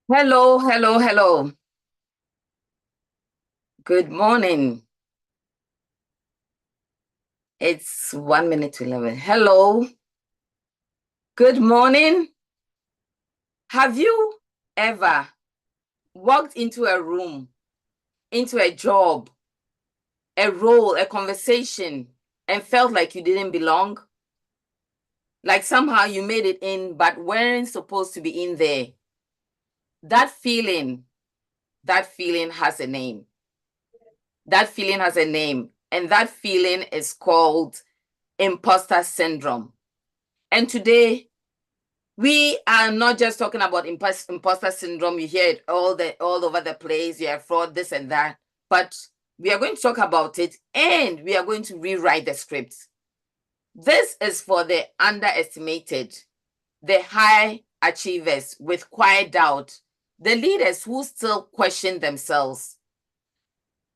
Hello, hello, hello. Good morning. It's 1 minute to 11. Hello. Good morning. Have you ever walked into a room, into a job, a role, a conversation, and felt like you didn't belong? Like somehow you made it in, but weren't supposed to be in there. That feeling, that feeling has a name. That feeling has a name, and that feeling is called imposter syndrome. And today, we are not just talking about imposter syndrome. You hear it all over the place. You have fraud, this and that. But we are going to talk about it, and we are going to rewrite the script. This is for the underestimated, the high achievers with quiet doubt, the leaders who still question themselves.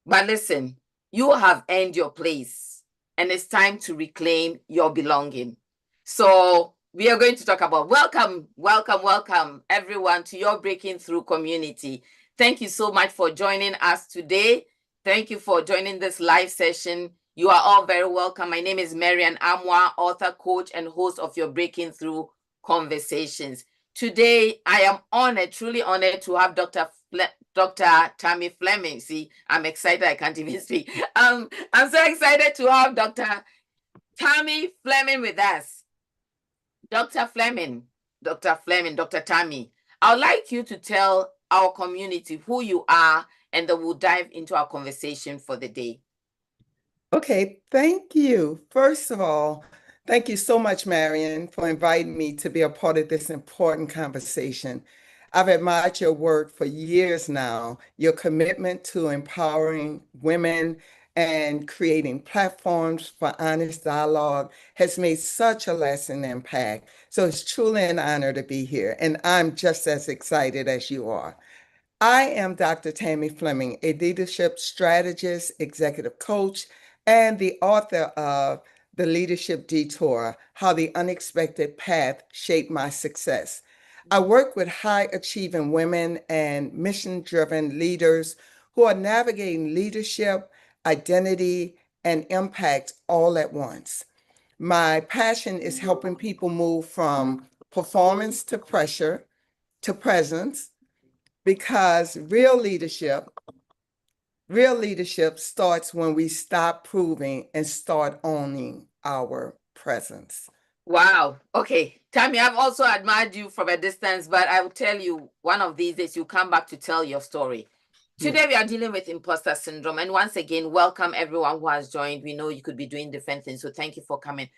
But listen, you have earned your place, and it's time to reclaim your belonging. So we are going to talk about welcome, everyone to your Breaking Through community. Thank you so much for joining us today. Thank you for joining this live session. You are all very welcome. My name is Marian Amwa, author, coach, and host of your Breaking Through conversations. Today, I am honored, truly honored to have Dr. Tammy Fleming. See, I'm excited. I can't even speak. I'm so excited to have Dr. Tammy Fleming with us. Dr. Fleming, Dr. Tammy, I would like you to tell our community who you are, and then we'll dive into our conversation for the day. Okay, thank you. First of all, thank you so much, Marion, for inviting me to be a part of this important conversation. I've admired your work for years now. Your commitment to empowering women and creating platforms for honest dialogue has made such a lasting impact. So it's truly an honor to be here, and I'm just as excited as you are. I am Dr. Tammy Fleming, a leadership strategist, executive coach, and the author of The Leadership Detour: How the Unexpected Path Shaped My Success. I work with high achieving women and mission driven leaders who are navigating leadership, identity, and impact all at once. My passion is helping people move from performance to pressure to presence, because real leadership starts when we stop proving and start owning our presence. Wow. Okay. Tammy, I've also admired you from a distance, but I will tell you one of these days you come back to tell your story. Yeah. Today we are dealing with imposter syndrome. And once again, welcome everyone who has joined. We know you could be doing different things, so thank you for coming.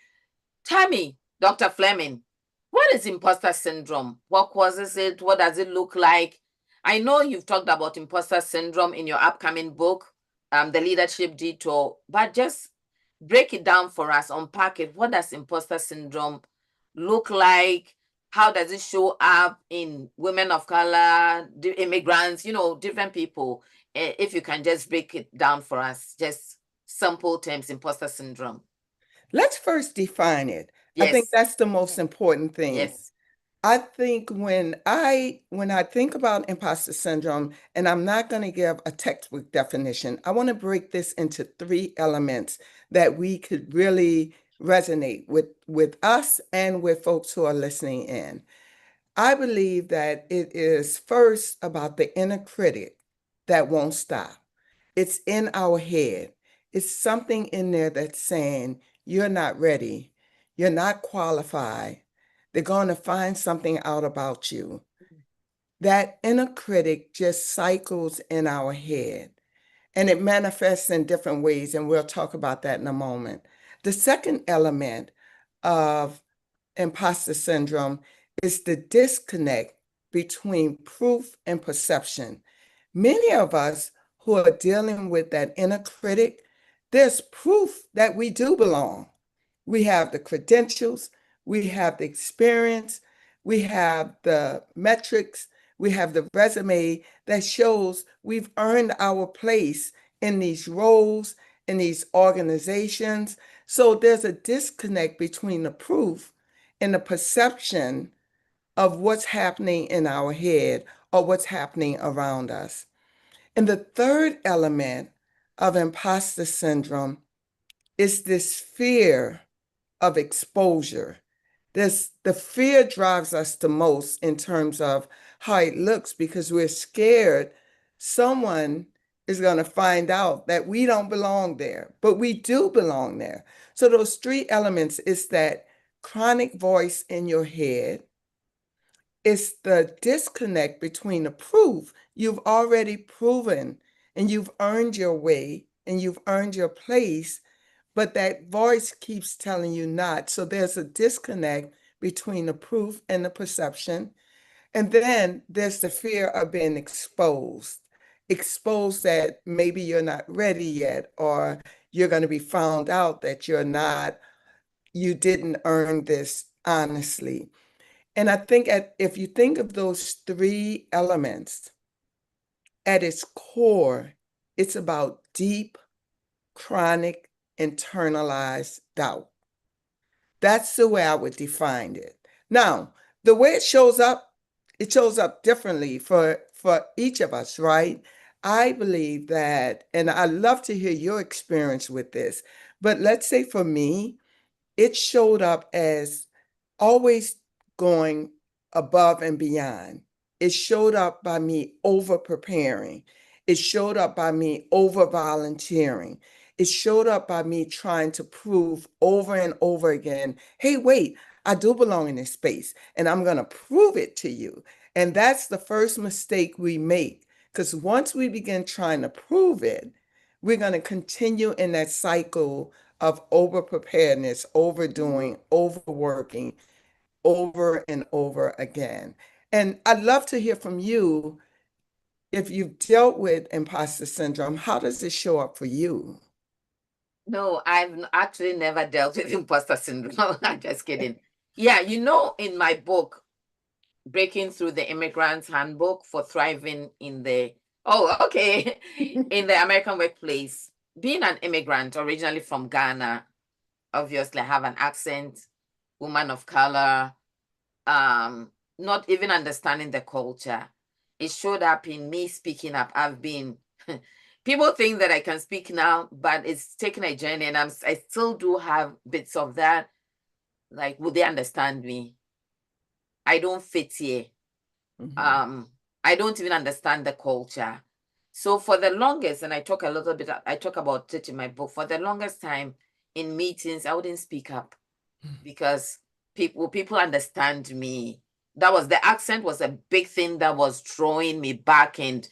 Tammy, Dr. Fleming, what is imposter syndrome? What causes it? What does it look like? I know you've talked about imposter syndrome in your upcoming book, The Leadership Detour, but just break it down for us, unpack it. What does imposter syndrome look like? How does it show up in women of color, immigrants, different people? If you can just break it down for us, just simple terms, imposter syndrome. Let's first define it. I think Yes, that's the most important thing. yes. I think when I think about imposter syndrome, and I'm not going to give a textbook definition, I want to break this into three elements that we could really resonate with us and with folks who are listening in. I believe that it is first about the inner critic that won't stop. It's in our head. It's something in there that's saying, you're not ready. You're not qualified. They're going to find something out about you. That inner critic just cycles in our head, and it manifests in different ways. And we'll talk about that in a moment. The second element of imposter syndrome is the disconnect between proof and perception. Many of us who are dealing with that inner critic, there's proof that we do belong. We have the credentials, we have the experience, we have the metrics, we have the resume that shows we've earned our place in these roles, in these organizations. So there's a disconnect between the proof and the perception of what's happening in our head or what's happening around us. And the third element of imposter syndrome is this fear of exposure. The fear drives us the most in terms of how it looks because we're scared someone is going to find out that we don't belong there, but we do belong there. So those three elements is that chronic voice in your head. It's the disconnect between the proof you've already proven and you've earned your way and you've earned your place, but that voice keeps telling you not. So there's a disconnect between the proof and the perception. And then there's the fear of being exposed, exposed that maybe you're not ready yet, or you're going to be found out that you didn't earn this honestly. And I think if you think of those three elements, at its core, it's about deep, chronic, internalized doubt. That's the way I would define it. Now, the way it shows up differently for each of us, right? I believe that, and I love to hear your experience with this, but let's say for me, it showed up as always going above and beyond. It showed up by me over preparing. It showed up by me over volunteering. It showed up by me trying to prove over and over again, hey, wait, I do belong in this space and I'm going to prove it to you. And that's the first mistake we make. Because once we begin trying to prove it, we're going to continue in that cycle of over preparedness, overdoing, overworking, over and over again. And I'd love to hear from you if you've dealt with imposter syndrome. How does it show up for you? No, I've actually never dealt with imposter syndrome. I'm just kidding. Yeah, in my book, Breaking Through the Immigrant's Handbook for Thriving in the, oh, okay, in the American Workplace, being an immigrant originally from Ghana, obviously I have an accent, woman of color, not even understanding the culture. It showed up in me speaking up. People think that I can speak now, but it's taken a journey, and I still do have bits of that. Like, would they understand me? I don't fit here. Mhm. Um, I don't even understand the culture. So for the longest, and I talk about it in my book, for the longest time in meetings, I wouldn't speak up because people understand me. That was the accent was a big thing that was throwing me back, and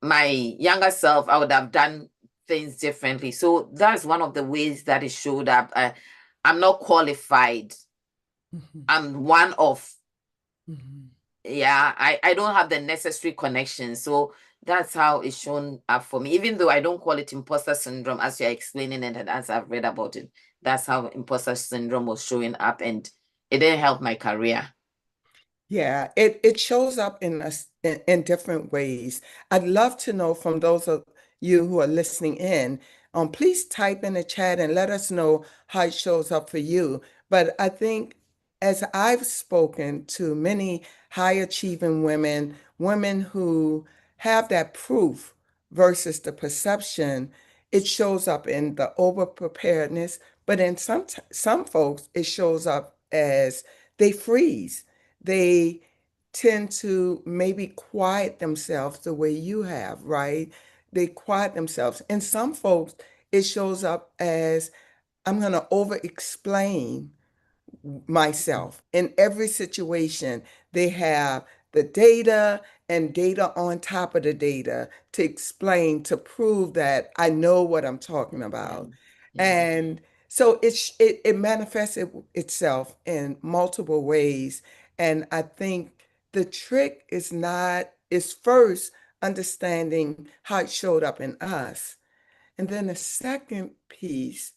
my younger self, I would have done things differently. So that's one of the ways that it showed up. I'm not qualified. Mhm. I'm one of, Mhm. yeah, I don't have the necessary connections. So that's how it's shown up for me. Even though I don't call it imposter syndrome, as you're explaining it and as I've read about it, that's how imposter syndrome was showing up, and it didn't help my career. Yeah, it shows up in us in different ways. I'd love to know from those of you who are listening in, please type in the chat and let us know how it shows up for you. But I think as I've spoken to many high achieving women, women who have that proof versus the perception, it shows up in the over preparedness. But in some folks, it shows up as they freeze. They tend to maybe quiet themselves the way you have, right? They quiet themselves. And some folks, it shows up as I'm going to over explain myself. In every situation, they have the data and data on top of the data to explain, to prove that I know what I'm talking Yeah, about. yeah. And so it manifests itself in multiple ways. And I think the trick is first understanding how it showed up in us. And then the second piece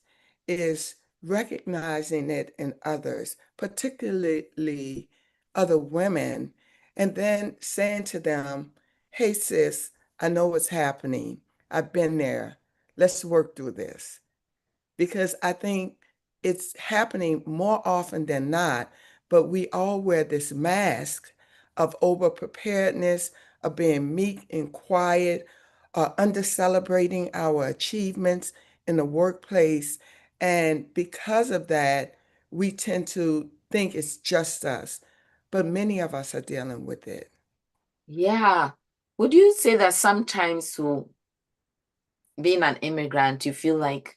is recognizing it in others, particularly other women, and then saying to them, hey, sis, I know what's happening. I've been there. Let's work through this. Because I think it's happening more often than not, but we all wear this mask of over preparedness, of being meek and quiet, under celebrating our achievements in the workplace. And because of that, we tend to think it's just us, but many of us are dealing with it. Yeah. Would you say that sometimes being an immigrant, you feel like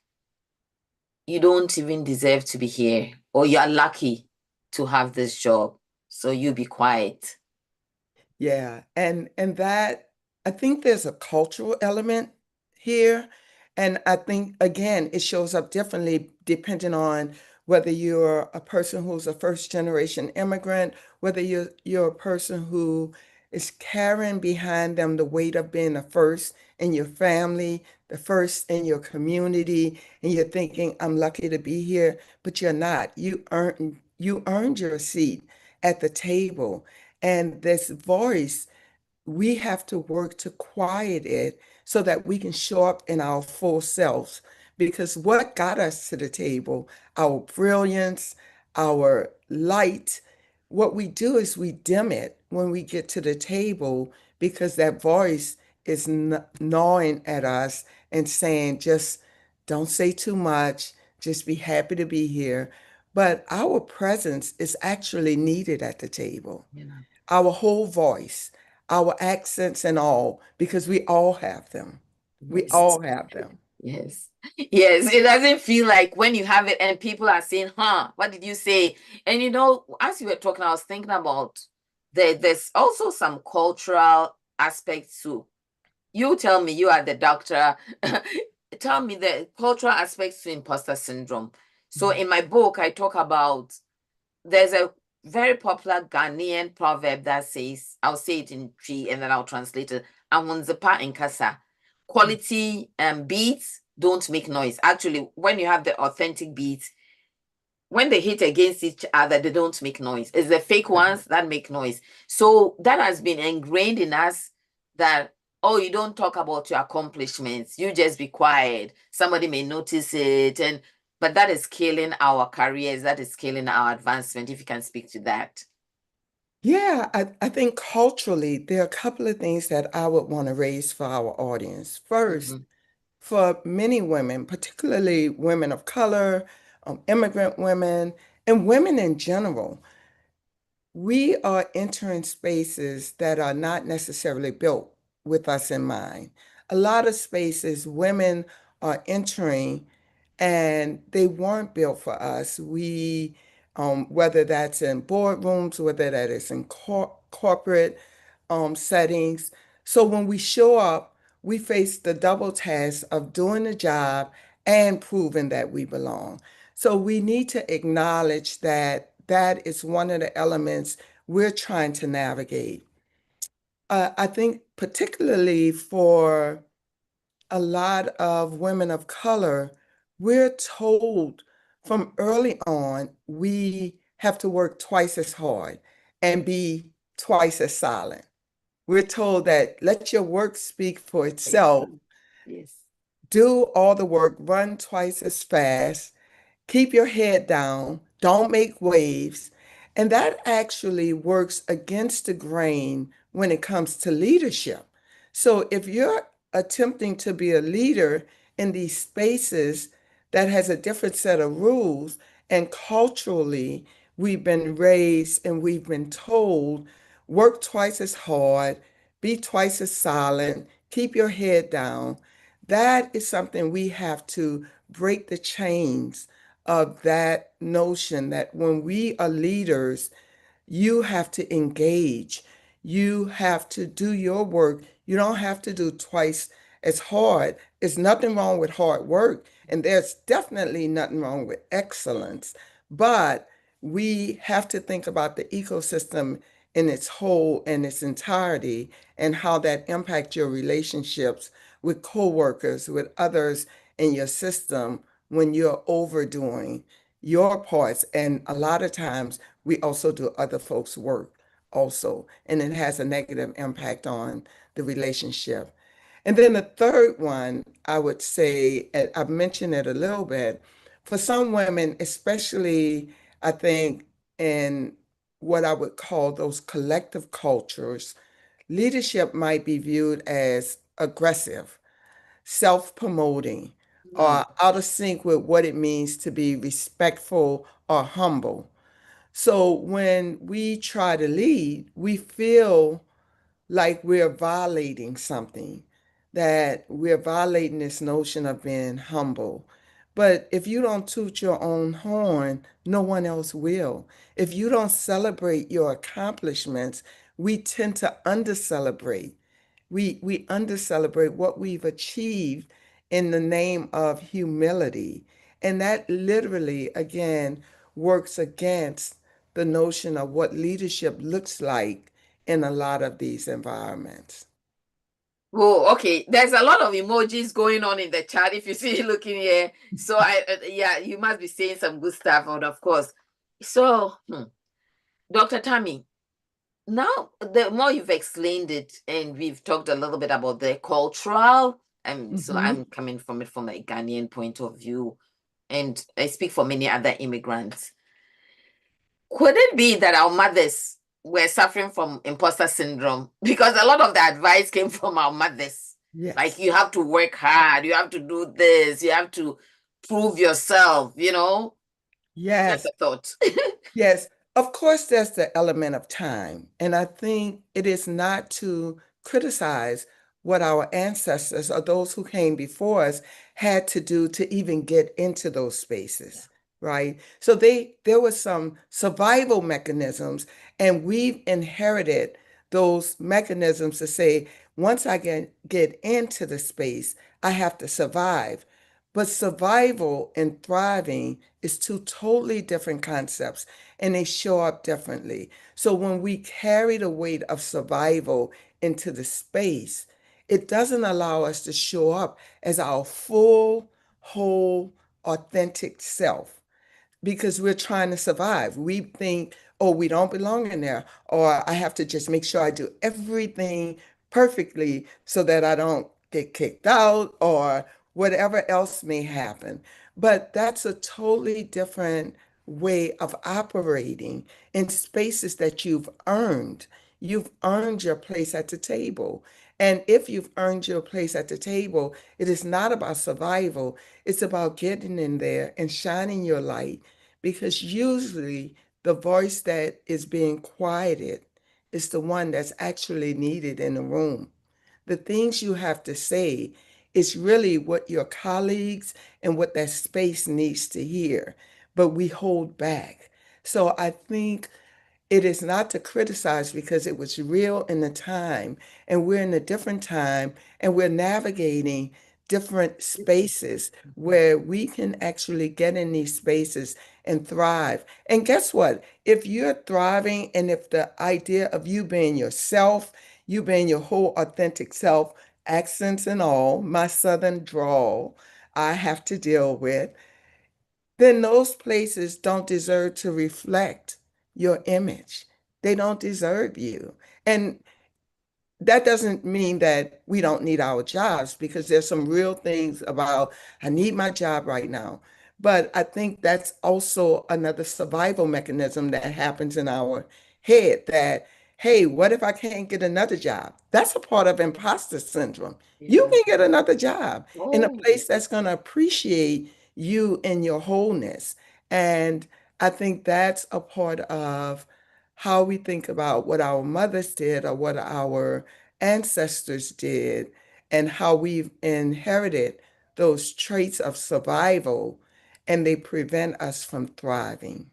you don't even deserve to be here, or you're lucky to have this job, so you be quiet? Yeah, and that I think there's a cultural element here, and I think again it shows up differently depending on whether you're a person who's a first generation immigrant, whether you're a person who is carrying behind them the weight of being the first in your family, the first in your community, and you're thinking, I'm lucky to be here, but you're not. You earned your seat at the table. And this voice, we have to work to quiet it so that we can show up in our full selves. Because what got us to the table, our brilliance, our light, what we do is we dim it when we get to the table because that voice is gnawing at us and saying, just don't say too much, just be happy to be here. But our presence is actually needed at the table, Yeah. our whole voice, our accents and all, because we all have them. We Yes. all have them. Yes. Yes. It doesn't feel like when you have it and people are saying, huh, what did you say? And as you were talking, I was thinking about there's also some cultural aspects too. You tell me, you are the doctor. Tell me the cultural aspects to imposter syndrome. So in my book, I talk about there's a very popular Ghanaian proverb that says, I'll say it in Tree and then I'll translate it. Ahunzepa in Kasa. Quality beats don't make noise. Actually, when you have the authentic beats, when they hit against each other, they don't make noise. It's the fake ones that make noise. So that has been ingrained in us that, oh, you don't talk about your accomplishments. You just be quiet. Somebody may notice it. But that is killing our careers. That is killing our advancement, if you can speak to that. Yeah, I think culturally, there are a couple of things that I would want to raise for our audience. First, Mhm. for many women, particularly women of color, immigrant women, and women in general, we are entering spaces that are not necessarily built with us in mind. A lot of spaces women are entering and they weren't built for us. Whether that's in boardrooms, whether that is in corporate settings. So when we show up, we face the double task of doing the job and proving that we belong. So we need to acknowledge that that is one of the elements we're trying to navigate. I think particularly for a lot of women of color, we're told from early on we have to work twice as hard and be twice as silent. We're told that let your work speak for itself, Excellent. Yes. do all the work, run twice as fast, keep your head down, don't make waves. And that actually works against the grain when it comes to leadership. So if you're attempting to be a leader in these spaces that has a different set of rules, and culturally, we've been raised and we've been told work twice as hard, be twice as silent, keep your head down. That is something we have to break the chains of that notion that when we are leaders, you have to engage. You have to do your work. You don't have to do twice as hard. There's nothing wrong with hard work, and there's definitely nothing wrong with excellence. But we have to think about the ecosystem in its whole and its entirety and how that impacts your relationships with coworkers, with others in your system when you're overdoing your parts. And a lot of times we also do other folks' work also, and it has a negative impact on the relationship. And then the third one, I would say, and I've mentioned it a little bit, for some women, especially I think in what I would call those collective cultures, leadership might be viewed as aggressive, self-promoting, Hmm. or out of sync with what it means to be respectful or humble. So when we try to lead, we feel like we're violating something, that we're violating this notion of being humble. But if you don't toot your own horn, no one else will. If you don't celebrate your accomplishments, we tend to under celebrate. We under celebrate what we've achieved in the name of humility. And that literally, again, works against the notion of what leadership looks like in a lot of these environments. Oh, okay. There's a lot of emojis going on in the chat if you see looking here. So yeah, you must be saying some good stuff, and of course. So, Dr. Tammy, now the more you've explained it, and we've talked a little bit about the cultural, and so Hmm. I'm coming from it from a Ghanaian point of view, and I speak for many other immigrants. Could it be that our mothers were suffering from imposter syndrome? Because a lot of the advice came from our mothers. Like, Yes. you have to work hard, you have to do this, you have to prove yourself, Just Yes. a thought. Yes, of course, there's the element of time. And I think it is not to criticize what our ancestors or those who came before us had to do to even get into those spaces, right? So there were some survival mechanisms, and we've inherited those mechanisms to say, once I get into the space, I have to survive. But survival and thriving is two totally different concepts, and they show up differently. So when we carry the weight of survival into the space, it doesn't allow us to show up as our full, whole, authentic self because we're trying to survive. We think, oh, we don't belong in there, or I have to just make sure I do everything perfectly so that I don't get kicked out or whatever else may happen. But that's a totally different way of operating in spaces that you've earned. You've earned your place at the table. And if you've earned your place at the table, it is not about survival. It's about getting in there and shining your light because usually the voice that is being quieted is the one that's actually needed in the room. The things you have to say is really what your colleagues and what that space needs to hear, but we hold back. So I think it is not to criticize because it was real in the time, and we're in a different time, and we're navigating different spaces where we can actually get in these spaces and thrive. And guess what? If you're thriving, and if the idea of you being yourself, you being your whole authentic self, accents and all, my southern drawl, I have to deal with, then those places don't deserve to reflect your image. They don't deserve you. And that doesn't mean that we don't need our jobs because there's some real things about I need my job right now. But I think that's also another survival mechanism that happens in our head that, hey, what if I can't get another job? That's a part of imposter syndrome. You Yeah. can get another job in a Oh, place that's going to appreciate you in your wholeness. And I think that's a part of how we think about what our mothers did or what our ancestors did and how we've inherited those traits of survival and they prevent us from thriving.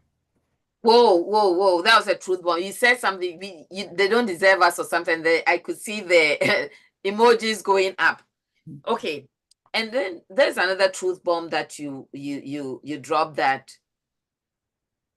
whoa, whoa, whoa. That was a truth bomb. You said something, they don't deserve us or something. I could see the emojis going up. Okay. And then there's another truth bomb that you dropped, that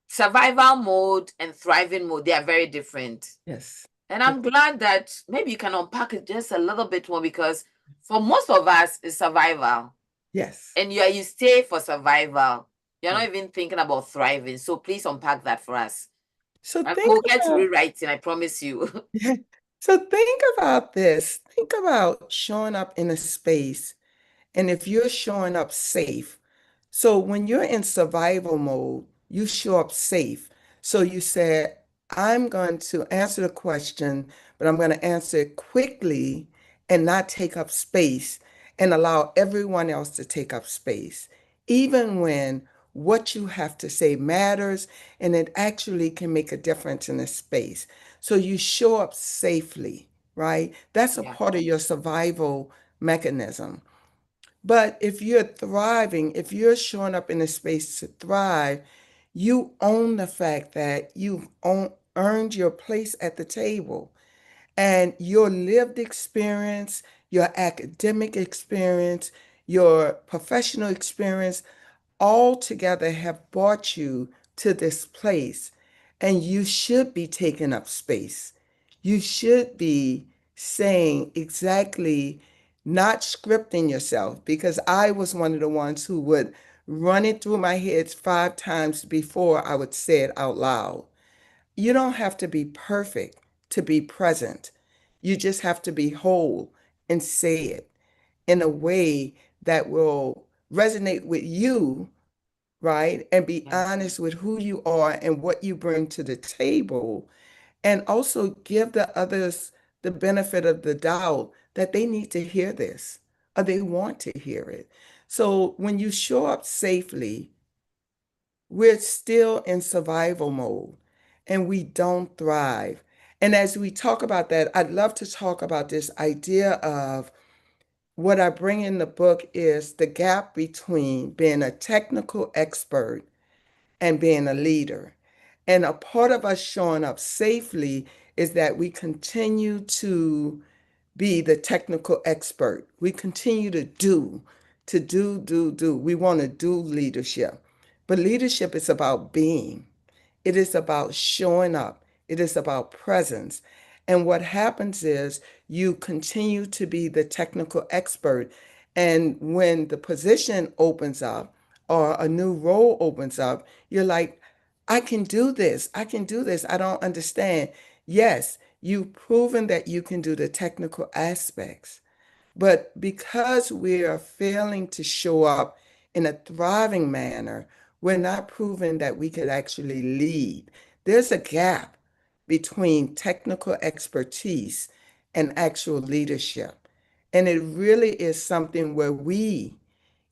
survival mode and thriving mode, they are very different. Yes. And Yes. I'm glad that maybe you can unpack it just a little bit more, because for most of us, it's survival. Yes. And you stay for survival. You're not Yes. even thinking about thriving. So please unpack that for us. So And think we'll get to about rewriting, I promise you. yeah. So think about this. Think about showing up in a space and if you're showing up safe. So when you're in survival mode, you show up safe. So you said, I'm going to answer the question, but I'm going to answer it quickly and not take up space and allow everyone else to take up space, even when what you have to say matters and it actually can make a difference in the space. So you show up safely, right? That's a Yeah. part of your survival mechanism. But if you're thriving, if you're showing up in a space to thrive, you own the fact that earned your place at the table. And your lived experience, your academic experience, your professional experience all together have brought you to this place. And you should be taking up space. You should be saying exactly, not scripting yourself, because I was one of the ones who would run it through my head 5 times before I would say it out loud. You don't have to be perfect to be present. You just have to be whole and say it in a way that will resonate with you, right? And be Yeah. honest with who you are and what you bring to the table. And also give the others the benefit of the doubt that they need to hear this or they want to hear it. So when you show up safely, we're still in survival mode and we don't thrive. And as we talk about that, I'd love to talk about this idea of what I bring in the book is the gap between being a technical expert and being a leader. And a part of us showing up safely is that we continue to be the technical expert. We continue to do. We want to do leadership. But leadership is about being. It is about showing up. It is about presence. And what happens is you continue to be the technical expert. And when the position opens up or a new role opens up, you're like, I can do this. I can do this. I don't understand. Yes, you've proven that you can do the technical aspects. But because we are failing to show up in a thriving manner, we're not proving that we could actually lead. There's a gap between technical expertise and actual leadership. And it really is something where we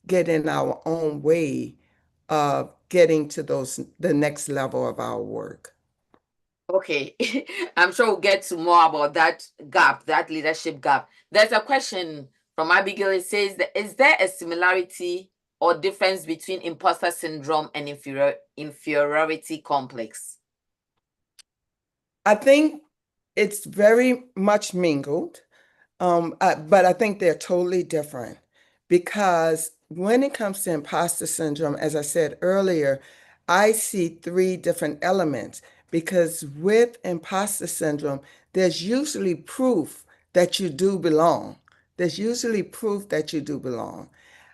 get in our own way of getting to the next level of our work. Okay. I'm sure we'll get to more about that gap, that leadership gap. There's a question from Abigail. It says, is there a similarity or difference between imposter syndrome and inferiority complex? I think it's very much mingled. But I think they're totally different because when it comes to imposter syndrome, as I said earlier, I see three different elements because with imposter syndrome, there's usually proof that you do belong. There's usually proof that you do belong.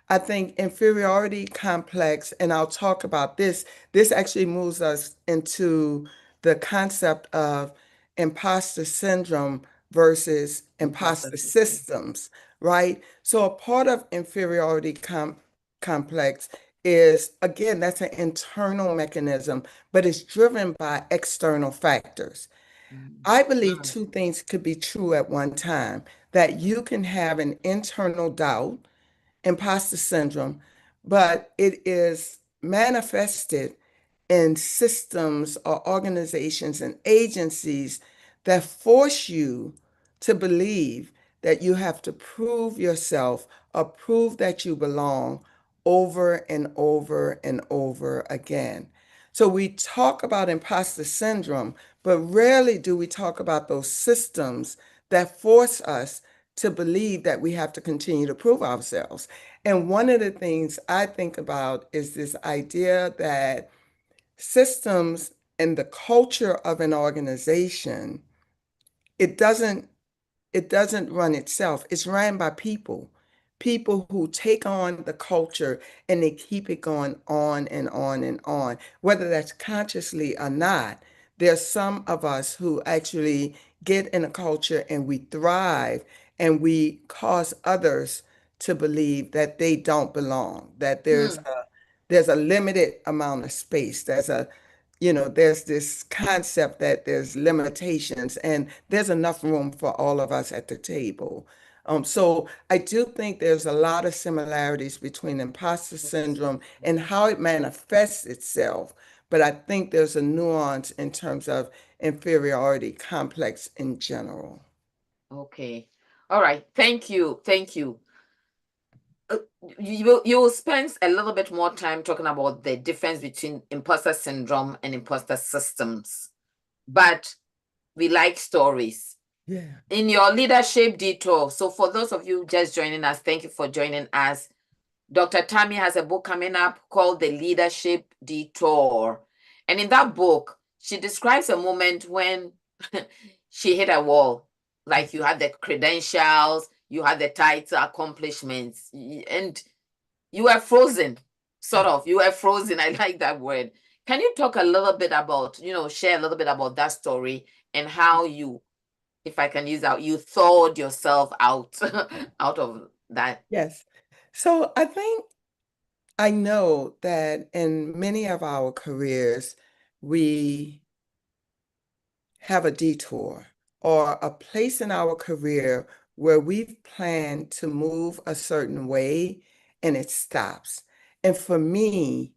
I think inferiority complex, and I'll talk about this. This actually moves us into the concept of imposter syndrome versus Imposter imposter system. systems, right? So a part of inferiority complex is, again, that's an internal mechanism, but it's driven by external factors. Mm. I believe Mm. two things could be true at one time, that you can have an internal doubt, imposter syndrome, but it is manifested in systems or organizations and agencies that force you to believe that you have to prove yourself or prove that you belong over and over and over again. So we talk about imposter syndrome, but rarely do we talk about those systems that force us to believe that we have to continue to prove ourselves. And one of the things I think about is this idea that systems and the culture of an organization, it doesn't it doesn't run itself. It's ran by people, people who take on the culture and they keep it going on and on and on, whether that's consciously or not. There's some of us who actually get in a culture and we thrive and we cause others to believe that they don't belong, that Hmm. there's a limited amount of space. there's this concept that there's limitations and there's enough room for all of us at the table. So I do think there's a lot of similarities between imposter syndrome and how it manifests itself. But I think there's a nuance in terms of inferiority complex in general. Okay. All right. Thank you. Thank you. Uh, you will spend a little bit more time talking about the difference between imposter syndrome and imposter systems. But we like stories. Yeah. In your leadership detour, so for those of you just joining us, thank you for joining us. Dr. Tammy has a book coming up called The Leadership Detour. And in that book, she describes a moment when she hit a wall. Like you had the credentials, you had the title, accomplishments, and you were frozen, sort of. You were frozen. I like that word. Can you talk a little bit about, share a little bit about that story and how you, if I can use that, you thawed yourself out out of that? Yes. So I know that in many of our careers, we have a detour or a place in our career where we've planned to move a certain way and it stops. And for me,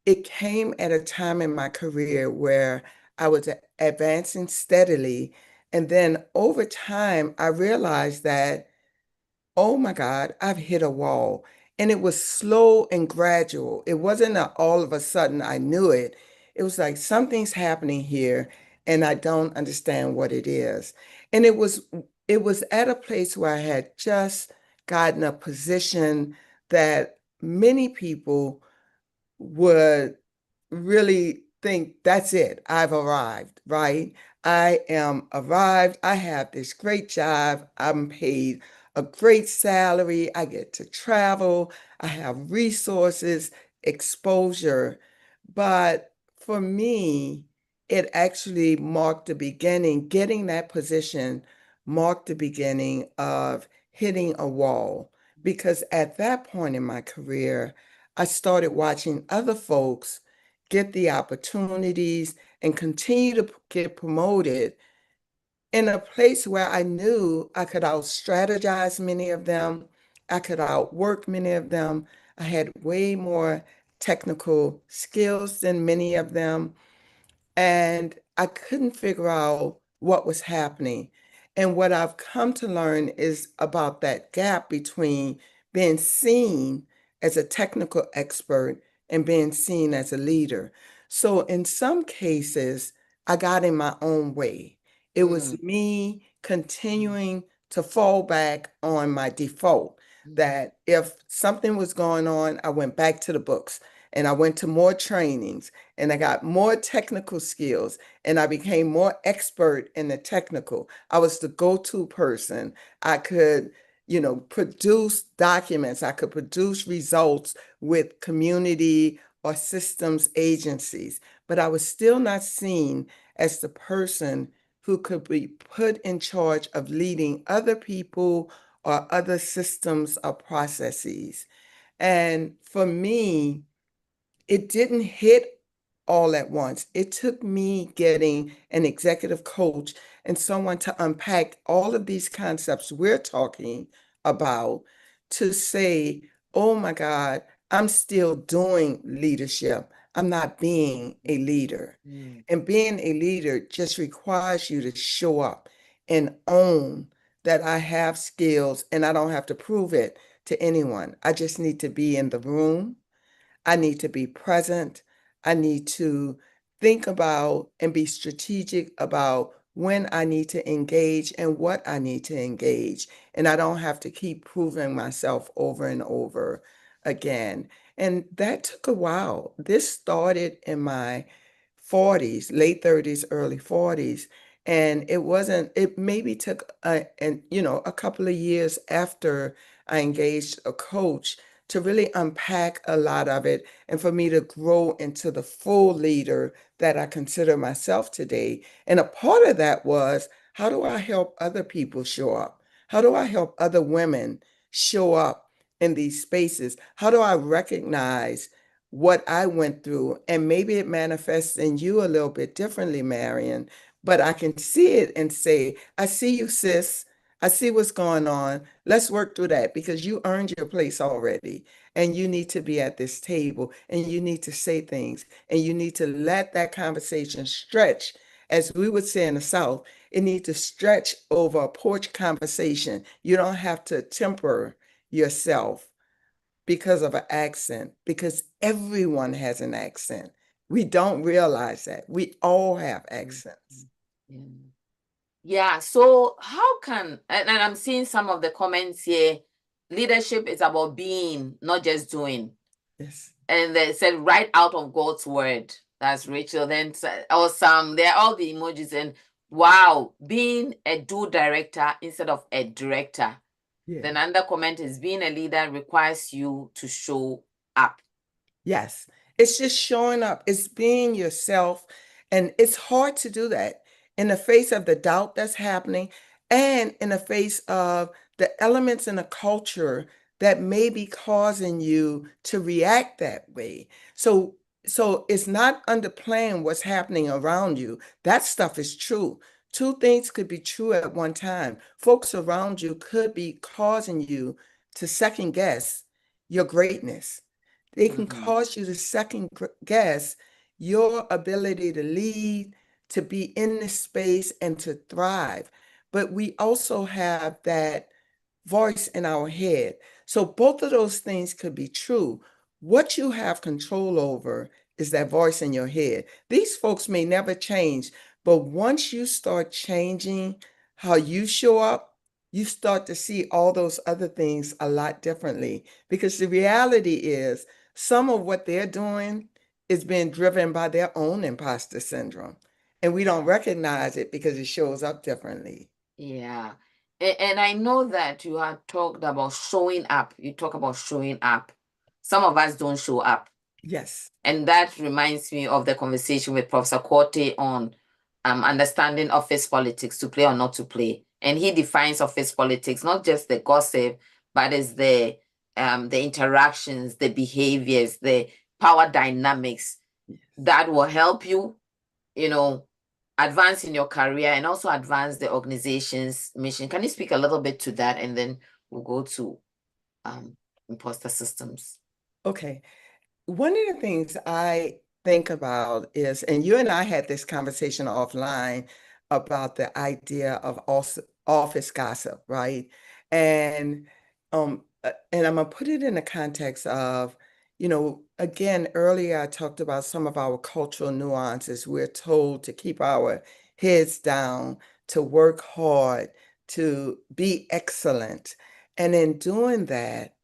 it came at a time in my career where I was advancing steadily. And then over time, I realized that, oh my God, I've hit a wall. And it was slow and gradual. It wasn't all of a sudden I knew it. It was like something's happening here and I don't understand what it is. And it was at a place where I had just gotten a position that many people would really think that's it. I've arrived, right? I am arrived. I have this great job. I'm paid a great salary. I get to travel. I have resources, exposure. But for me, it actually marked the beginning. Getting that position marked the beginning of hitting a wall. Because at that point in my career, I started watching other folks get the opportunities and continue to get promoted in a place where I knew I could out strategize many of them, I could outwork many of them. I had way more technical skills than many of them. And I couldn't figure out what was happening. And what I've come to learn is about that gap between being seen as a technical expert and being seen as a leader. So in some cases, I got in my own way. It was Mm, me mm, continuing to fall back on my default, mm, that if something was going on, I went back to the books and I went to more trainings and I got more technical skills and I became more expert in the technical. I was the go-to person. I could, produce documents. I could produce results with community or systems agencies, but I was still not seen as the person who could be put in charge of leading other people or other systems or processes. And for me, it didn't hit all at once. It took me getting an executive coach and someone to unpack all of these concepts we're talking about to say, oh my God, I'm still doing leadership. I'm not being a leader. mm, And being a leader just requires you to show up and own that I have skills and I don't have to prove it to anyone. I just need to be in the room. I need to be present. I need to think about and be strategic about when I need to engage and what I need to engage. And I don't have to keep proving myself over and over again. And that took a while. This started in my 40s, late 30s, early 40s. And it maybe took a couple of years after I engaged a coach to really unpack a lot of it and for me to grow into the full leader that I consider myself today. And a part of that was, how do I help other people show up? How do I help other women show up in these spaces? How do I recognize what I went through, and maybe it manifests in you a little bit differently, Marion, but I can see it and say, I see you, sis. I see what's going on. Let's work through that because you earned your place already. And you need to be at this table and you need to say things and you need to let that conversation stretch. As we would say in the South, it needs to stretch over a porch conversation. You don't have to temper yourself because of an accent, because everyone has an accent. We don't realize that. We all have accents. Yeah. Yeah, so how can, and I'm seeing some of the comments here, leadership is about being, not just doing. Yes. And they said, right out of God's word. That's Rachel. Then, or some, they're all the emojis. And wow, being a do director instead of a director. Yeah. Then another comment is being a leader requires you to show up. Yes. It's just showing up. It's being yourself. And it's hard to do that in the face of the doubt that's happening and in the face of the elements in the culture that may be causing you to react that way. So it's not underplaying what's happening around you. That stuff is true. Two things could be true at one time. Folks around you could be causing you to second guess your greatness. They can cause you to second guess your ability to lead, to be in this space, and to thrive. But we also have that voice in our head. So both of those things could be true. What you have control over is that voice in your head. These folks may never change, but once you start changing how you show up, you start to see all those other things a lot differently. Because the reality is, some of what they're doing is being driven by their own imposter syndrome. And we don't recognize it because it shows up differently. Yeah. And I know that you had talked about showing up. You talk about showing up. Some of us don't show up. Yes. And that reminds me of the conversation with Professor Corte on understanding office politics, to play or not to play. And he defines office politics, not just the gossip, but it's the interactions, the behaviors, the power dynamics that will help you, you know, advance in your career and also advance the organization's mission. Can you speak a little bit to that? And then we'll go to imposter systems. Okay. One of the things I think about is, and you and I had this conversation offline about the idea of office gossip, right? And and I'm gonna put it in the context of, again, earlier I talked about some of our cultural nuances. We're told to keep our heads down, to work hard, to be excellent. And in doing that,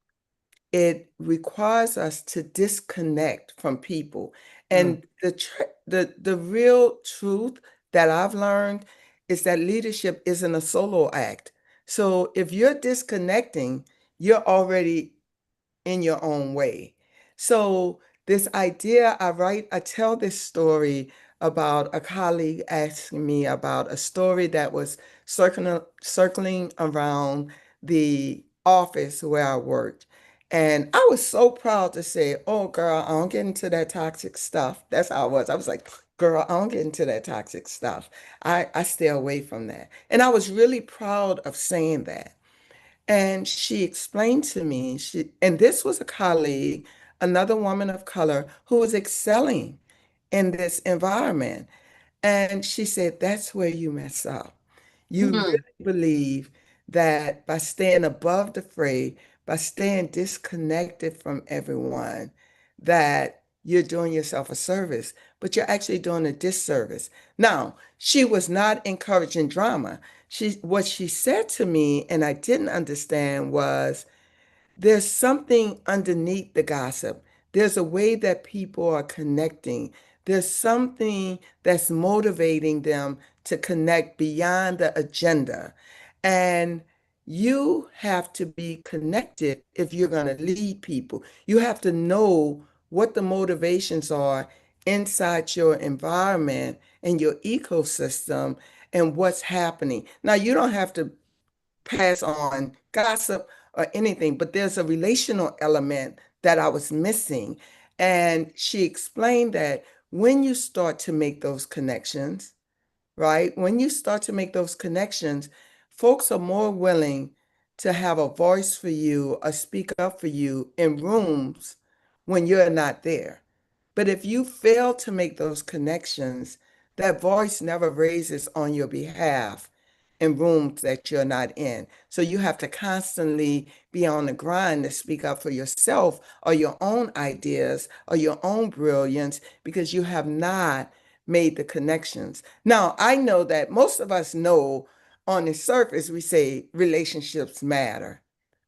it requires us to disconnect from people. And the real truth that I've learned is that leadership isn't a solo act. So if you're disconnecting, you're already in your own way. So this idea, I tell this story about a colleague asking me about a story that was circling around the office where I worked. And I was so proud to say, oh, girl, I don't get into that toxic stuff. That's how I was. I was like, girl, I don't get into that toxic stuff. I stay away from that. And I was really proud of saying that. And she explained to me, and this was a colleague, another woman of color who was excelling in this environment. And she said, that's where you mess up. You really believe that by staying above the fray, by staying disconnected from everyone, that you're doing yourself a service, but you're actually doing a disservice. Now, she was not encouraging drama. What she said to me, and I didn't understand, was there's something underneath the gossip. There's a way that people are connecting. There's something that's motivating them to connect beyond the agenda. And you have to be connected if you're going to lead people. You have to know what the motivations are inside your environment and your ecosystem and what's happening. Now, you don't have to pass on gossip or anything, but there's a relational element that I was missing. And she explained that when you start to make those connections, right? When you start to make those connections, folks are more willing to have a voice for you or speak up for you in rooms when you're not there. But if you fail to make those connections, that voice never raises on your behalf in rooms that you're not in. So you have to constantly be on the grind to speak up for yourself or your own ideas or your own brilliance because you have not made the connections. Now, I know that most of us know on the surface we say relationships matter,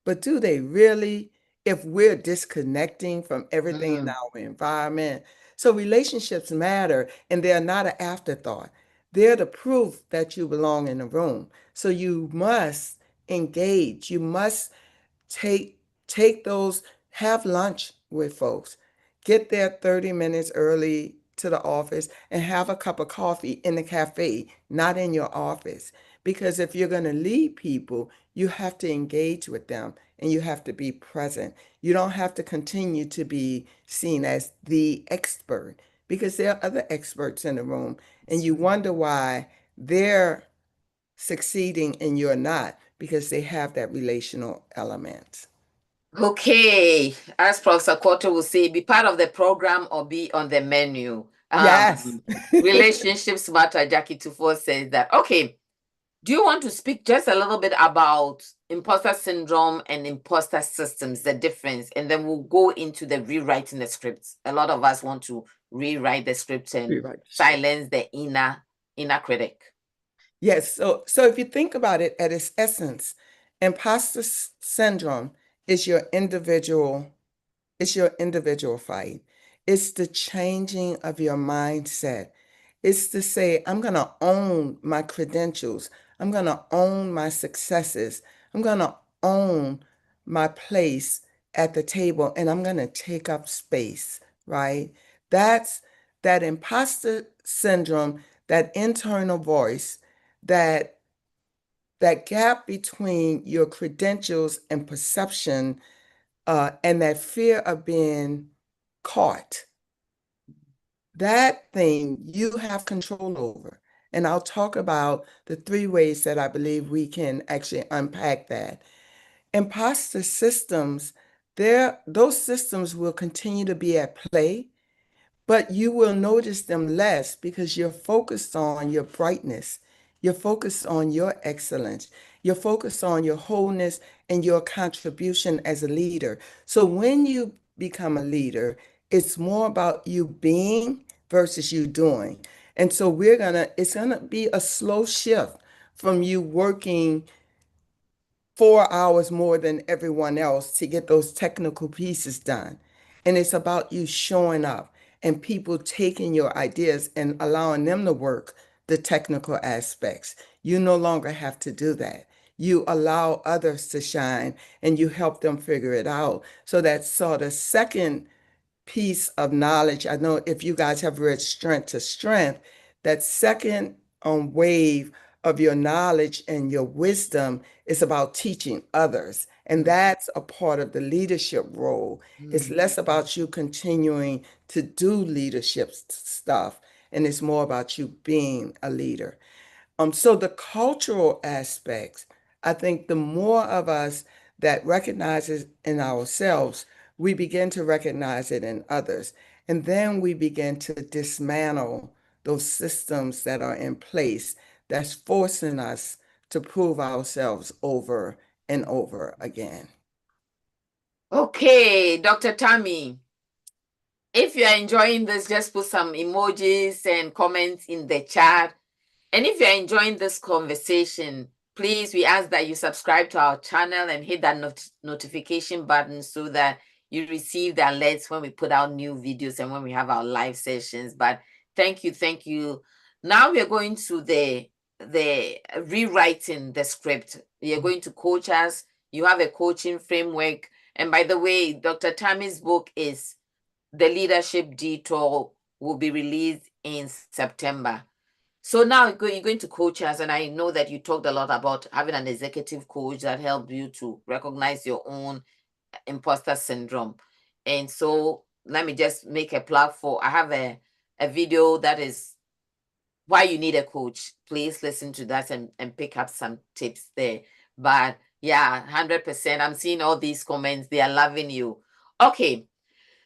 but do they really if we're disconnecting from everything in our environment? So relationships matter and they're not an afterthought. They're the proof that you belong in the room. So you must engage. You must take take those, have lunch with folks. Get there 30 minutes early to the office and have a cup of coffee in the cafe, not in your office. Because if you're going to lead people, you have to engage with them and you have to be present. You don't have to continue to be seen as the expert because there are other experts in the room and you wonder why they're succeeding and you're not because they have that relational element. Okay, as Professor Quarter will say, be part of the program or be on the menu. Yes. Relationships matter, Jackie Tufo says that. Okay, do you want to speak just a little bit about imposter syndrome and imposter systems, the difference, and then we'll go into the rewriting the scripts. A lot of us want to rewrite the script and silence the inner critic. Yes. So if you think about it at its essence, imposter syndrome is your individual, it's your individual fight. It's the changing of your mindset. It's to say, I'm going to own my credentials. I'm going to own my successes. I'm going to own my place at the table and I'm going to take up space, right? That's that imposter syndrome, that internal voice, that that gap between your credentials and perception, and that fear of being caught. That thing you have control over. And I'll talk about the three ways that I believe we can actually unpack that. Imposter systems, those systems will continue to be at play, but you will notice them less because you're focused on your brightness. You're focused on your excellence. You're focused on your wholeness and your contribution as a leader. So when you become a leader, it's more about you being versus you doing. And so it's gonna be a slow shift from you working 4 hours more than everyone else to get those technical pieces done. And it's about you showing up and people taking your ideas and allowing them to work the technical aspects. You no longer have to do that. You allow others to shine and you help them figure it out. So that sort of second piece of knowledge. I know if you guys have read Strength to Strength, that second wave of your knowledge and your wisdom is about teaching others. And that's a part of the leadership role. It's less about you continuing to do leadership stuff, and it's more about you being a leader. So the cultural aspects, I think the more of us that recognizes in ourselves, we begin to recognize it in others. And then we begin to dismantle those systems that are in place that's forcing us to prove ourselves over and over again. Okay, Dr. Tammy, if you are enjoying this, just put some emojis and comments in the chat. And if you're enjoying this conversation, please, we ask that you subscribe to our channel and hit that notification button so that you receive the alerts when we put out new videos and when we have our live sessions. But thank you, thank you. Now we are going to the rewriting the script. You're going to coach us. You have a coaching framework. And by the way, Dr. Tammy's book is The Leadership Detour, will be released in September. So now you're going to coach us, and I know that you talked a lot about having an executive coach that helped you to recognize your own imposter syndrome. And so let me just make a plug for, I have a video that is why you need a coach. Please listen to that and pick up some tips there. But yeah, 100%. I'm seeing all these comments. They are loving you. Okay.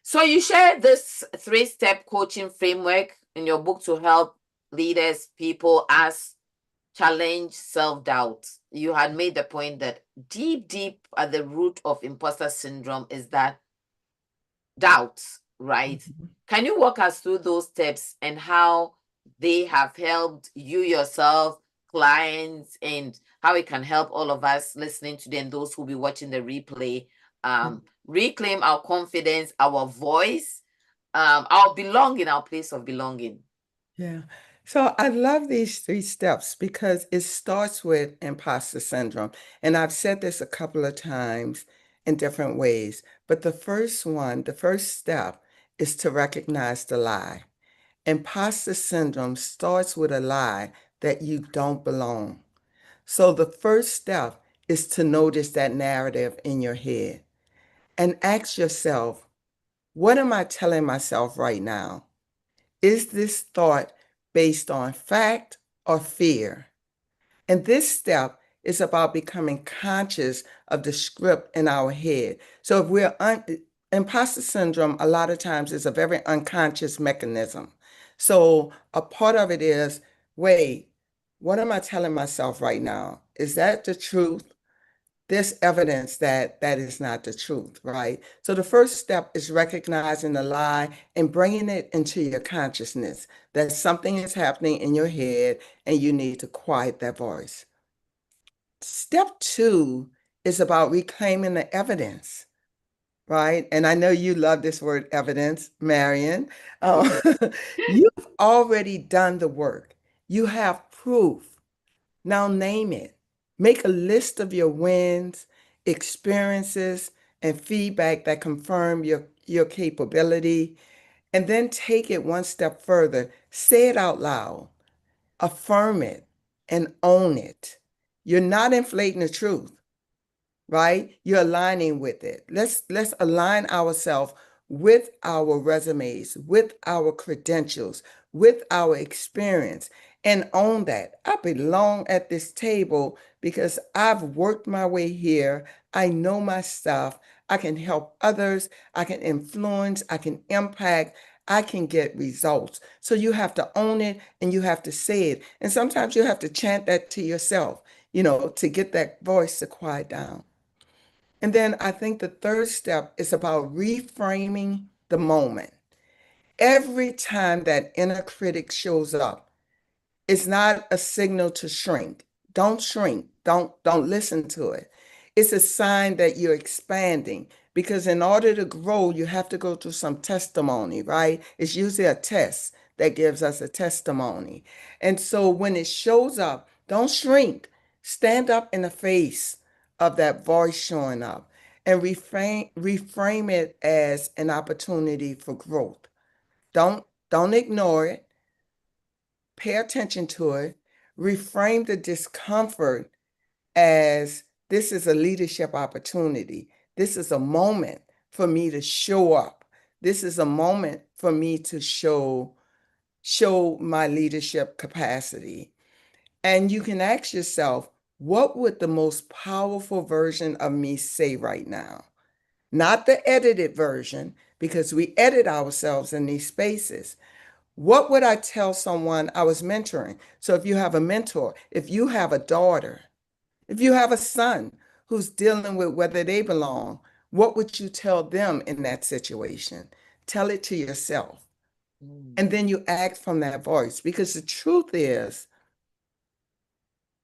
So you share this 3-step coaching framework in your book to help leaders, people as challenge self-doubt. You had made the point that deep at the root of imposter syndrome is that doubt, right? Mhm. Can you walk us through those steps and how they have helped you yourself, clients, and how it can help all of us listening today and those who will be watching the replay reclaim our confidence, our voice, our belonging, our place of belonging? Yeah. So I love these three steps because it starts with imposter syndrome. And I've said this a couple of times in different ways. But the first one, the first step is to recognize the lie. Imposter syndrome starts with a lie that you don't belong. So the first step is to notice that narrative in your head and ask yourself, what am I telling myself right now? Is this thought based on fact or fear? And this step is about becoming conscious of the script in our head. So if imposter syndrome, a lot of times is a very unconscious mechanism. So a part of it is, wait, what am I telling myself right now? Is that the truth? There's evidence that that is not the truth, right? So the first step is recognizing the lie and bringing it into your consciousness that something is happening in your head and you need to quiet that voice. Step two is about reclaiming the evidence, right? And I know you love this word evidence, Marion. Yeah. You've already done the work. You have proof. Now name it. Make a list of your wins, experiences, and feedback that confirm your capability. And then take it one step further. Say it out loud, affirm it, and own it. You're not inflating the truth, right? You're aligning with it. Let's align ourselves with our resumes, with our credentials, with our experience, and own that. I belong at this table because I've worked my way here. I know my stuff. I can help others. I can influence. I can impact. I can get results. So you have to own it and you have to say it. And sometimes you have to chant that to yourself, to get that voice to quiet down. And then I think the third step is about reframing the moment. Every time that inner critic shows up, it's not a signal to shrink. Don't shrink. Don't listen to it. It's a sign that you're expanding because in order to grow, you have to go through some testimony, right? It's usually a test that gives us a testimony. And so when it shows up, don't shrink. Stand up in the face of that voice showing up and reframe it as an opportunity for growth. Don't ignore it. Pay attention to it, reframe the discomfort as this is a leadership opportunity. This is a moment for me to show up. This is a moment for me to show my leadership capacity. And you can ask yourself, what would the most powerful version of me say right now? Not the edited version, because we edit ourselves in these spaces. What would I tell someone I was mentoring? So if you have a mentor, if you have a daughter, if you have a son who's dealing with whether they belong, what would you tell them in that situation? Tell it to yourself. Mm. And then you act from that voice because the truth is,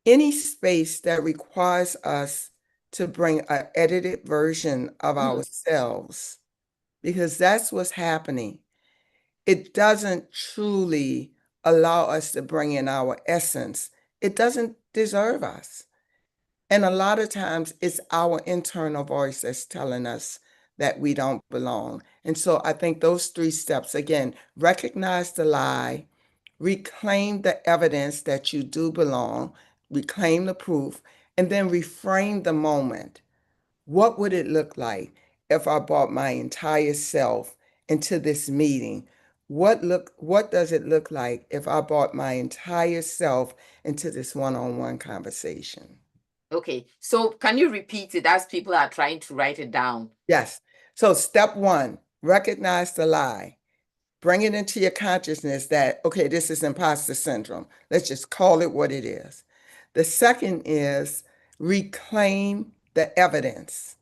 any space that requires us to bring an edited version of ourselves, because that's what's happening, it doesn't truly allow us to bring in our essence. It doesn't deserve us. And a lot of times it's our internal voice that's telling us that we don't belong. And so I think those three steps, again, recognize the lie, reclaim the evidence that you do belong, reclaim the proof, and then reframe the moment. What would it look like if I brought my entire self into this meeting? What does it look like if I brought my entire self into this one-on-one conversation? Okay, so can you repeat it as people are trying to write it down? Yes. So step one, recognize the lie. Bring it into your consciousness that, okay, this is imposter syndrome. Let's just call it what it is. The second is reclaim the evidence.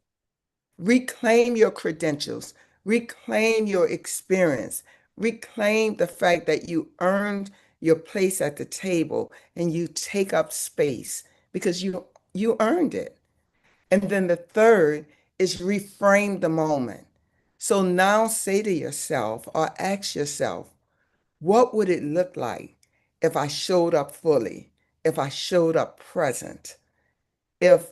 Reclaim your credentials. Reclaim your experience. Reclaim the fact that you earned your place at the table and you take up space because you earned it. And then the third is reframe the moment. So now say to yourself or ask yourself, what would it look like if I showed up fully, if I showed up present, if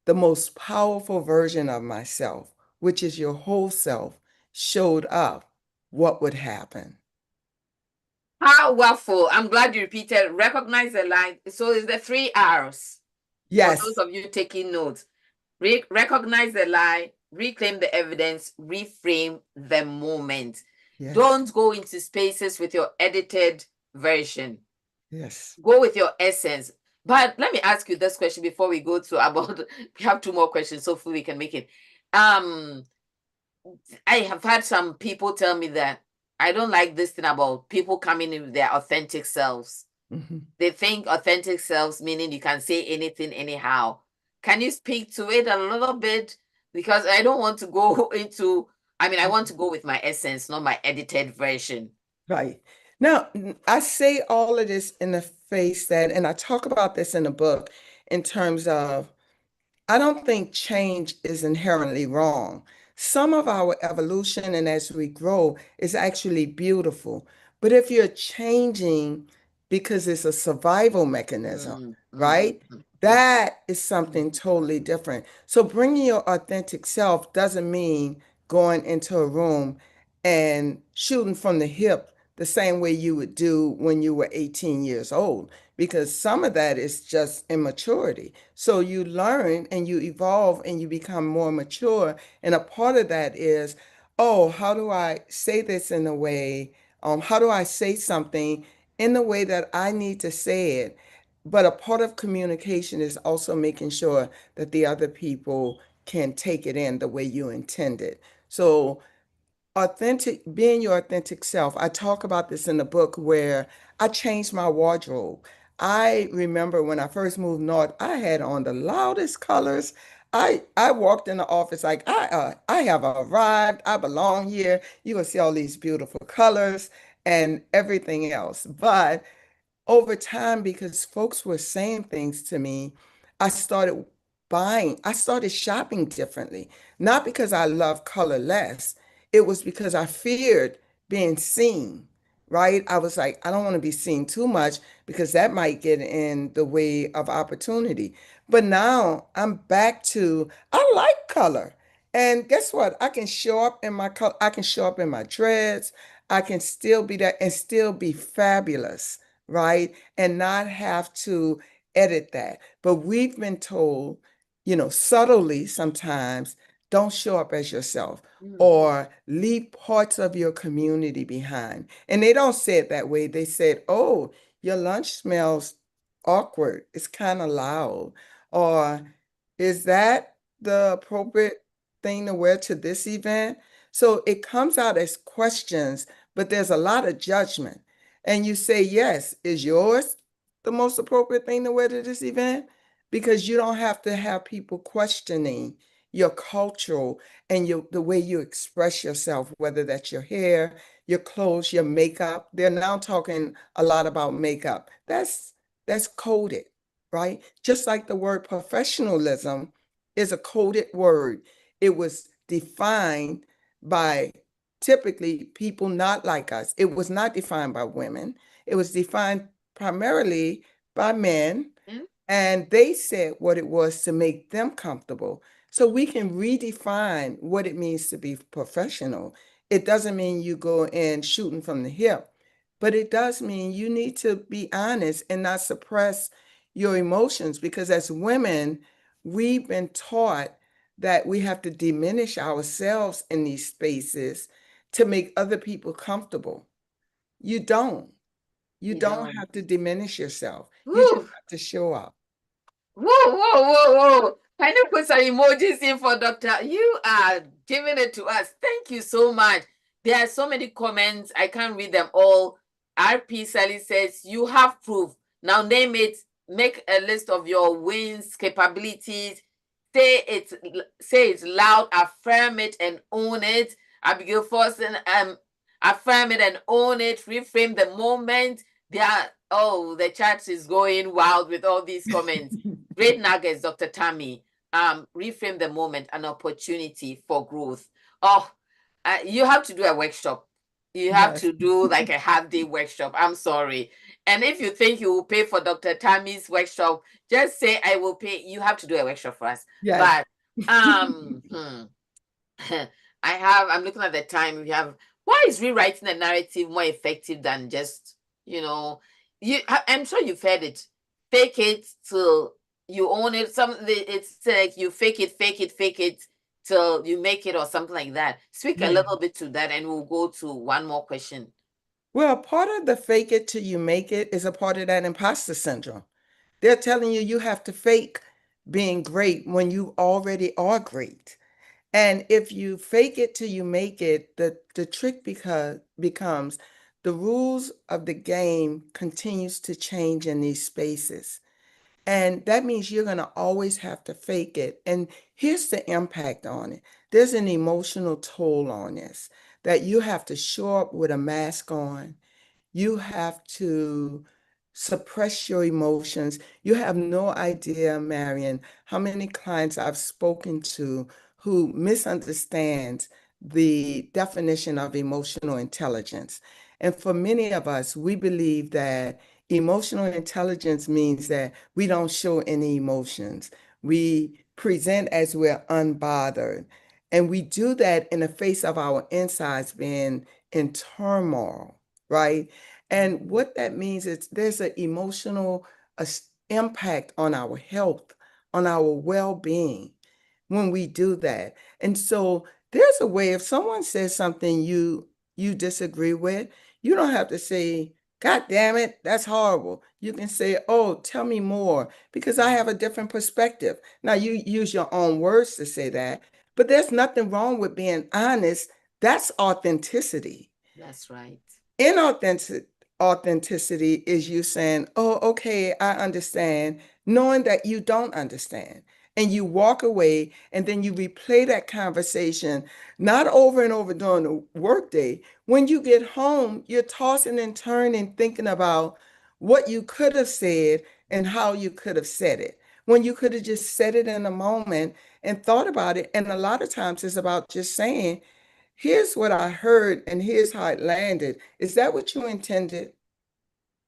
the most powerful version of myself, which is your whole self, showed up, what would happen? Powerful. I'm glad you repeated. Recognize the line. So it's the 3 R's for those Yes, of you taking notes. Recognize the lie, reclaim the evidence, reframe the moment. yes, Don't go into spaces with your edited version. yes. Go with your essence. But let me ask you this question before we go to about we have 2 more questions, so hopefully we can make it. Um, I have had some people tell me that I don't like this thing about people coming in with their authentic selves. Mhm. They think authentic selves meaning you can say anything anyhow. Can you speak to it a little bit? Because I don't want to go into, I mean, I want to go with my essence, not my edited version. Right. Now, I say all of this in the face that, and I talk about this in the book in terms of I don't think change is inherently wrong. Some of our evolution and as we grow is actually beautiful. But if you're changing because it's a survival mechanism, Mm, right? mm, That is something totally different. So bringing your authentic self doesn't mean going into a room and shooting from the hip the same way you would do when you were 18 years old, because some of that is just immaturity. So you learn and you evolve and you become more mature. And a part of that is, oh, how do I say this in a way? How do I say something in the way that I need to say it? But a part of communication is also making sure that the other people can take it in the way you intended. So authentic, being your authentic self. I talk about this in the book where I changed my wardrobe. I remember when I first moved north, I had on the loudest colors. I walked in the office like I have arrived. I belong here. You will see all these beautiful colors and everything else. But over time, because folks were saying things to me, I started I started shopping differently. Not because I love color less, it was because I feared being seen, right? I was like, I don't want to be seen too much because that might get in the way of opportunity. But now I'm back to, I like color. And guess what? I can show up in my color, I can show up in my dreads. I can still be that and still be fabulous, right? And not have to edit that. But we've been told, subtly sometimes, don't show up as yourself mm, or leave parts of your community behind. And they don't say it that way. They said, oh, your lunch smells awkward. It's kind of loud. Or is that the appropriate thing to wear to this event? So it comes out as questions, but there's a lot of judgment. And you say, yes, is yours the most appropriate thing to wear to this event? Because you don't have to have people questioning your cultural and the way you express yourself, whether that's your hair, your clothes, your makeup. They're now talking a lot about makeup. That's coded, right? Just like the word professionalism is a coded word. It was defined by typically people not like us. It was not defined by women. It was defined primarily by men, mm, and they said what it was to make them comfortable. So we can redefine what it means to be professional. It doesn't mean you go in shooting from the hip, but it does mean you need to be honest and not suppress your emotions, because as women, we've been taught that we have to diminish ourselves in these spaces to make other people comfortable. You don't. You You don't don't. have to diminish yourself. You just Woo! have to show up. Whoa, whoa, whoa, whoa. Can you put some emojis in for Doctor? You are giving it to us. Thank you so much. There are so many comments. I can't read them all. RP Sally says, you have proof. Now name it. Make a list of your wins, capabilities. Say it loud, affirm it and own it. Abigail Forson, affirm it and own it. Reframe the moment. The chat is going wild with all these comments. Great nuggets, Dr. Tammy. Reframe the moment, an opportunity for growth. Oh, you have to do a workshop. You have Yes. to do like a half-day workshop. I'm sorry. And if you think you will pay for Dr. Tammy's workshop, just say I will pay. You have to do a workshop for us. Yes. But I'm looking at the time. We have, why is rewriting a narrative more effective than just, you know, I'm sure you've heard it. Fake it till you own it. It's like you fake it, fake it, fake it till you make it or something like that. Speak a Yeah. little bit to that and we'll go to one more question. Well, part of the fake it till you make it is a part of that imposter syndrome. They're telling you you have to fake being great when you already are great. And if you fake it till you make it, the trick becomes the rules of the game continues to change in these spaces. And that means you're going to always have to fake it. And here's the impact on it. There's an emotional toll on this that you have to show up with a mask on. You have to suppress your emotions. You have no idea, Marion, how many clients I've spoken to who misunderstands the definition of emotional intelligence. And for many of us, we believe that emotional intelligence means that we don't show any emotions. We present as we're unbothered. And we do that in the face of our insides being in turmoil, right? And what that means is there's an emotional impact on our health, on our well-being when we do that. And so there's a way if someone says something you disagree with, you don't have to say, God damn it, that's horrible. You can say, oh, tell me more because I have a different perspective. Now you use your own words to say that, but there's nothing wrong with being honest. That's authenticity. That's right. Inauthentic authenticity is you saying, "Oh, okay, I understand," knowing that you don't understand. And you walk away and then you replay that conversation, not over and over during the workday. When you get home, you're tossing and turning, thinking about what you could have said and how you could have said it. When you could have just said it in a moment and thought about it. And a lot of times it's about just saying, here's what I heard and here's how it landed. Is that what you intended?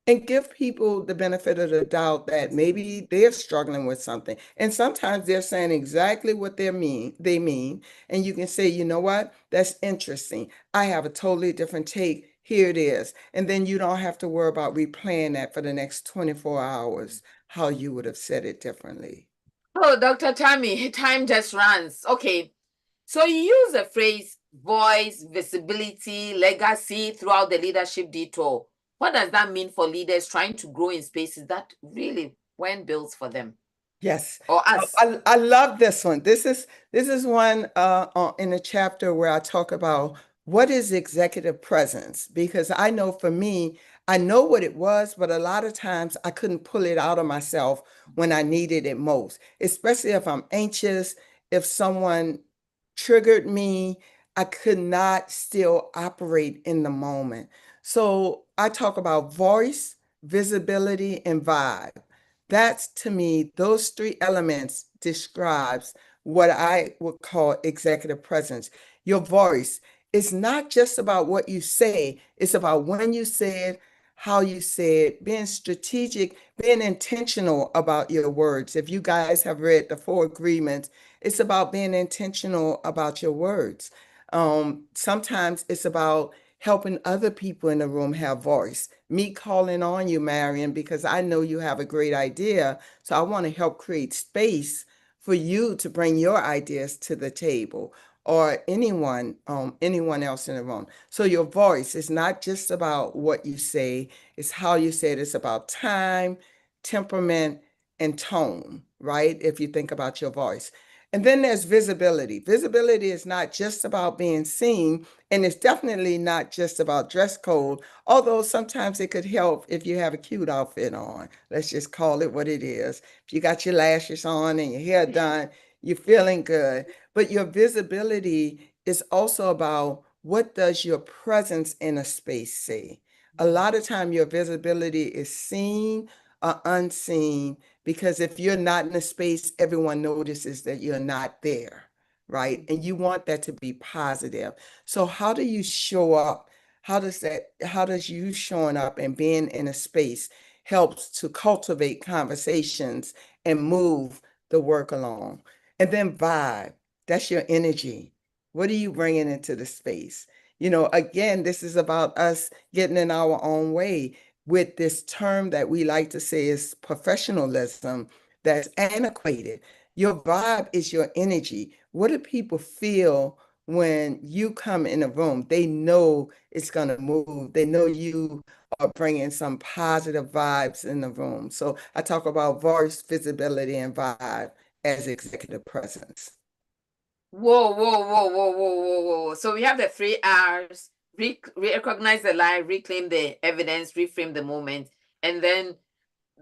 And give people the benefit of the doubt that maybe they're struggling with something. And sometimes they're saying exactly what they mean. And you can say, you know what? That's interesting. I have a totally different take. Here it is. And then you don't have to worry about replaying that for the next 24 hours, how you would have said it differently. Oh, Dr. Tammy, time just runs. Okay. So you use the phrase voice, visibility, legacy throughout the leadership detour. What does that mean for leaders trying to grow in spaces that really weren't built for them Yes. or us? I love this one. This is one in a chapter where I talk about what is executive presence, because I know for me, I know what it was, but a lot of times I couldn't pull it out of myself when I needed it most, especially if I'm anxious, if someone triggered me, I could not still operate in the moment. So I talk about voice, visibility, and vibe. That's to me, those three elements describes what I would call executive presence. Your voice is not just about what you say, it's about when you say it, how you say it, being strategic, being intentional about your words. If you guys have read the Four Agreements, it's about being intentional about your words. Sometimes it's about helping other people in the room have voice. Me calling on you, Marion, because I know you have a great idea. So I want to help create space for you to bring your ideas to the table. or anyone else in the room. So your voice is not just about what you say, it's how you say it. It's about time, temperament, and tone, right? If you think about your voice. And then there's visibility. Visibility is not just about being seen, and it's definitely not just about dress code, although sometimes it could help if you have a cute outfit on. Let's just call it what it is. If you got your lashes on and your hair done, you're feeling good. But your visibility is also about what does your presence in a space say? A lot of time your visibility is seen or unseen, because if you're not in a space, everyone notices that you're not there, right? And you want that to be positive. So how do you show up? How does you showing up and being in a space helps to cultivate conversations and move the work along? And then vibe, that's your energy. What are you bringing into the space? Again, this is about us getting in our own way with this term that we like to say is professionalism that's antiquated. Your vibe is your energy. What do people feel when you come in a room? They know it's going to move. They know you are bringing some positive vibes in the room. So I talk about voice, visibility, and vibe as executive presence. Whoa, whoa, whoa, whoa, whoa, whoa, whoa. So we have the 3 R's: recognize the lie, reclaim the evidence, reframe the moment, and then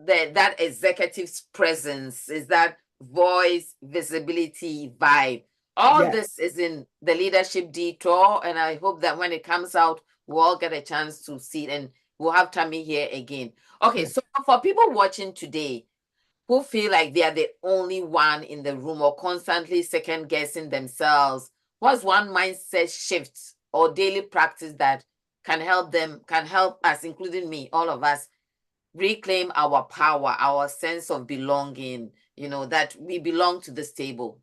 that executive's presence is that voice, visibility, vibe. All Yes. this is in the leadership detour, and I hope that when it comes out, we'll all get a chance to see it, and we'll have Tammy here again. Okay, Yeah. so for people watching today who feel like they are the only one in the room or constantly second guessing themselves, what's one mindset shift or daily practice that can help us, including me, all of us, reclaim our power, our sense of belonging, that we belong to this table?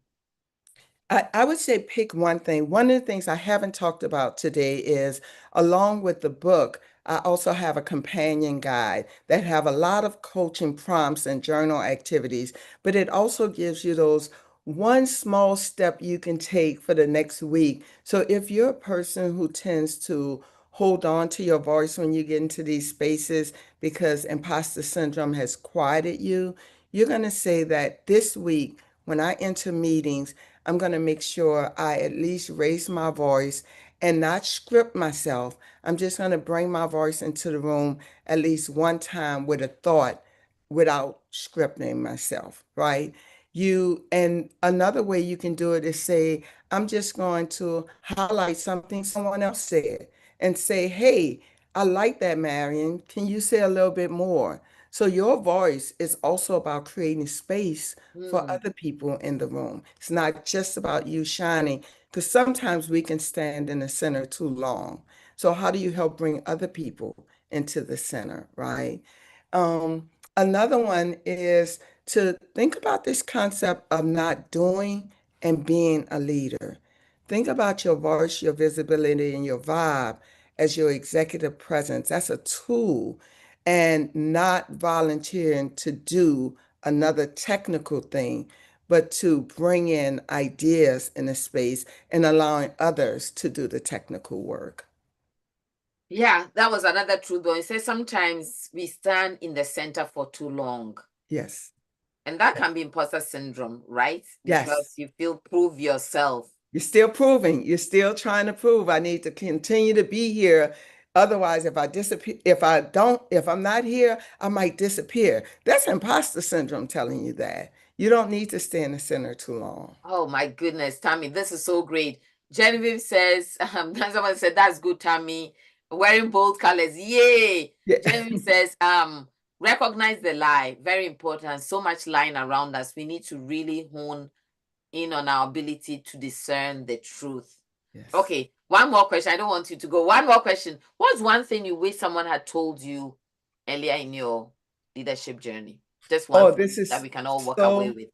I would say pick one thing. One of the things I haven't talked about today is, along with the book, I also have a companion guide that have a lot of coaching prompts and journal activities, but it also gives you those one small step you can take for the next week. So if you're a person who tends to hold on to your voice when you get into these spaces because imposter syndrome has quieted you, you're going to say that this week, when I enter meetings, I'm going to make sure I at least raise my voice and not script myself. I'm just going to bring my voice into the room at least one time with a thought without scripting myself, right? And another way you can do it is say, I'm just going to highlight something someone else said and say, hey, I like that, Marion. Can you say a little bit more? So your voice is also about creating space for Hmm. other people in the room. It's not just about you shining, because sometimes we can stand in the center too long. So how do you help bring other people into the center, right? Another one is to think about this concept of not doing and being a leader. Think about your voice, your visibility, and your vibe as your executive presence. That's a tool, and not volunteering to do another technical thing, but to bring in ideas in a space and allowing others to do the technical work. Yeah, that was another truth, though. It says sometimes we stand in the center for too long. Yes. And that can be imposter syndrome, right? Yes. Because you feel prove yourself. You're still proving. You're still trying to prove I need to continue to be here. Otherwise, if I disappear, if I'm not here, I might disappear. That's imposter syndrome telling you that. You don't need to stay in the center too long. Oh my goodness, Tammy, this is so great. Genevieve says, someone said, that's good, Tammy. Wearing bold colors. Yay. Yeah. Genevieve says, recognize the lie. Very important. So much lying around us. We need to really hone in on our ability to discern the truth. Yes. Okay, one more question. I don't want you to go. One more question. What's one thing you wish someone had told you earlier in your leadership journey? Just one Oh, thing that we can all walk away so with.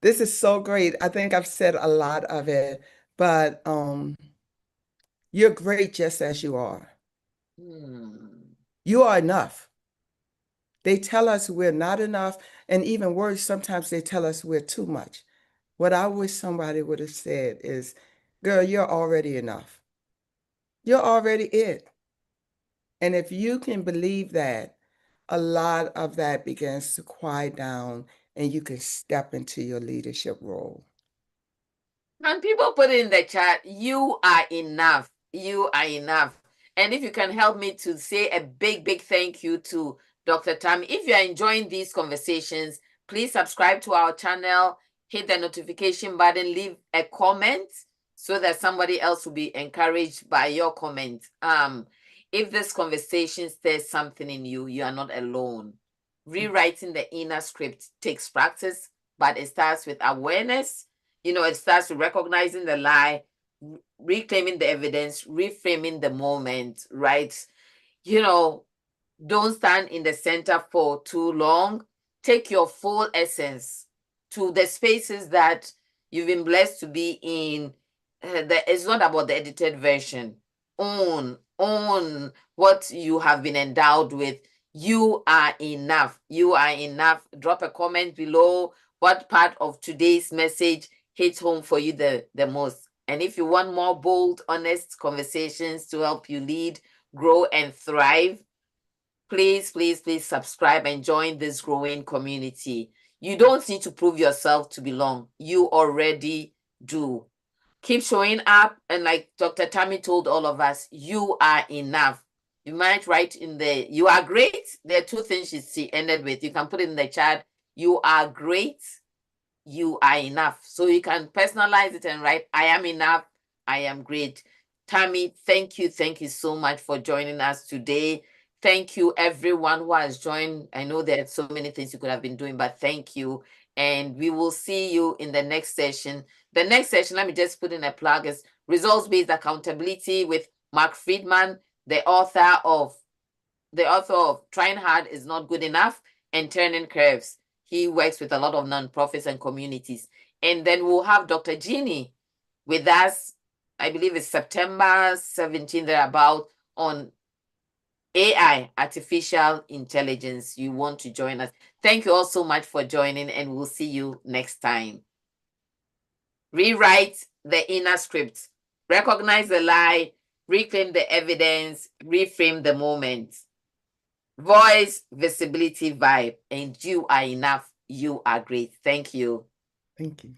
this is so great. I think I've said a lot of it, but you're great just as you are. Hmm. You are enough. They tell us we're not enough, and even worse, sometimes they tell us we're too much. What I wish somebody would have said is, girl, you're already enough. You're already it. And if you can believe that, a lot of that begins to quiet down and you can step into your leadership role. And people put it in the chat, you are enough. You are enough. And if you can help me to say a big, big thank you to Dr. Tammy. If you are enjoying these conversations, please subscribe to our channel, hit the notification button, leave a comment so that somebody else will be encouraged by your comment. If this conversation stirs something in you, you are not alone. Rewriting the inner script takes practice, but it starts with awareness. It starts with recognizing the lie, reclaiming the evidence, reframing the moment, right? Don't stand in the center for too long. Take your full essence to the spaces that you've been blessed to be in. It's not about the edited version. Own what you have been endowed with. You are enough. You are enough. Drop a comment below. What part of today's message hits home for you the most? And if you want more bold, honest conversations to help you lead, grow, and thrive, please, please, please subscribe and join this growing community. You don't need to prove yourself to belong. You already do. Keep showing up. And like Dr. Tammy told all of us, you are enough. You might write in the, you are great. There are two things she ended with. You can put it in the chat. You are great. You are enough. So you can personalize it and write, I am enough. I am great. Tammy, thank you. Thank you so much for joining us today. Thank you, everyone who has joined. I know there are so many things you could have been doing, but thank you. And we will see you in the next session. The next session, let me just put in a plug, is Results-Based Accountability with Mark Friedman, the author of Trying Hard is Not Good Enough and Turning Curves. He works with a lot of nonprofits and communities. And then we'll have Dr. Jeannie with us, I believe it's September 17th, thereabout, on AI, artificial intelligence. You want to join us. Thank you all so much for joining, and we'll see you next time. Rewrite the inner script. Recognize the lie, reclaim the evidence, reframe the moment. Voice, visibility, vibe, and you are enough. You are great. Thank you. Thank you.